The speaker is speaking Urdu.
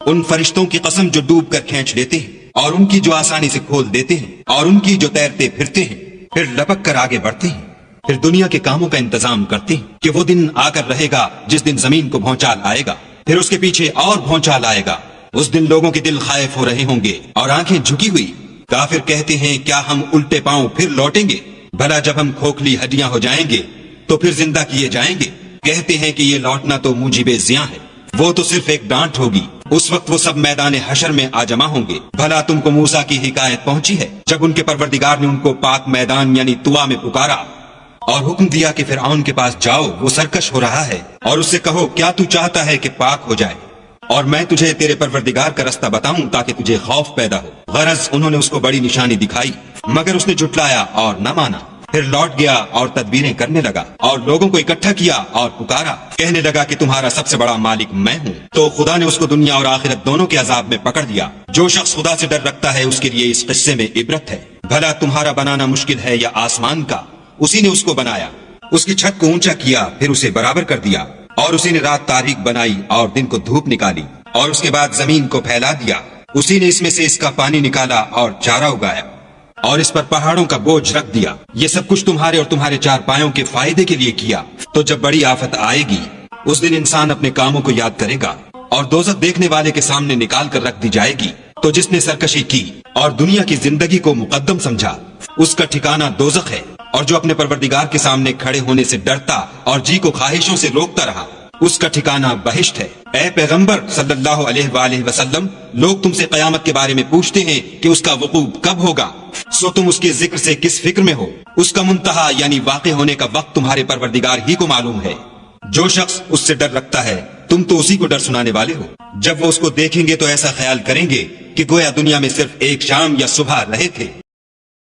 ان فرشتوں کی قسم جو ڈوب کر کھینچ لیتے ہیں اور ان کی جو آسانی سے کھول دیتے ہیں اور ان کی جو تیرتے پھرتے ہیں پھر لپک کر آگے بڑھتے ہیں، پھر دنیا کے کاموں کا انتظام کرتے ہیں کہ وہ دن آ کر رہے گا جس دن زمین کو بھونچال آئے گا، پھر اس کے پیچھے اور بھونچال آئے گا۔ اس دن لوگوں کے دل خائف ہو رہے ہوں گے اور آنکھیں جھکی ہوئی۔ کافر کہتے ہیں کیا ہم الٹے پاؤں پھر لوٹیں گے؟ بھلا جب ہم کھوکھلی ہڈیاں ہو جائیں گے تو پھر زندہ کیے جائیں گے؟ کہتے ہیں کہ یہ لوٹنا تو موجب زیاں ہے، وہ تو صرف ایک ڈانٹ ہوگی۔ اس وقت وہ سب میدان حشر میں آ جمع ہوں گے۔ بھلا تم کو موسیٰ کی حکایت پہنچی ہے جب ان کے پروردگار نے ان کو پاک میدان یعنی طوا میں پکارا اور حکم دیا کہ فرعون کے پاس جاؤ، وہ سرکش ہو رہا ہے، اور اس سے کہو کیا تو چاہتا ہے کہ پاک ہو جائے اور میں تجھے تیرے پروردگار کا رستہ بتاؤں تاکہ تجھے خوف پیدا ہو۔ غرض انہوں نے اس کو بڑی نشانی دکھائی مگر اس نے جھٹلایا اور نہ مانا۔ پھر لوٹ گیا اور تدبیریں کرنے لگا اور لوگوں کو اکٹھا کیا اور پکارا، کہنے لگا کہ تمہارا سب سے بڑا مالک میں ہوں۔ تو خدا نے اس کو دنیا اور آخرت دونوں کے عذاب میں پکڑ دیا۔ جو شخص خدا سے ڈر رکھتا ہے اس کے لیے اس قصے میں عبرت ہے۔ بھلا تمہارا بنانا مشکل ہے یا آسمان کا؟ اسی نے اس کو بنایا، اس کی چھت کو اونچا کیا، پھر اسے برابر کر دیا، اور اسی نے رات تاریک بنائی اور دن کو دھوپ نکالی، اور اس کے بعد زمین کو پھیلا دیا۔ اسی نے اس میں سے اس کا پانی نکالا اور چارہ اگایا، اور اس پر پہاڑوں کا بوجھ رکھ دیا۔ یہ سب کچھ تمہارے اور تمہارے چار پایوں کے فائدے کے لیے کیا۔ تو جب بڑی آفت آئے گی اس دن انسان اپنے کاموں کو یاد کرے گا اور دوزخ دیکھنے والے کے سامنے نکال کر رکھ دی جائے گی۔ تو جس نے سرکشی کی اور دنیا کی زندگی کو مقدم سمجھا اس کا ٹھکانہ دوزخ ہے، اور جو اپنے پروردگار کے سامنے کھڑے ہونے سے ڈرتا اور جی کو خواہشوں سے روکتا رہا اس کا ٹھکانہ بہشت ہے۔ اے پیغمبر صلی اللہ علیہ وآلہ وسلم، لوگ تم سے قیامت کے بارے میں پوچھتے ہیں کہ اس کا وقوع کب ہوگا، سو تم اس کے ذکر سے کس فکر میں ہو؟ اس کا منتہا یعنی واقع ہونے کا وقت تمہارے پروردگار ہی کو معلوم ہے۔ جو شخص اس سے ڈر رکھتا ہے تم تو اسی کو ڈر سنانے والے ہو۔ جب وہ اس کو دیکھیں گے تو ایسا خیال کریں گے کہ گویا دنیا میں صرف ایک شام یا صبح رہے تھے۔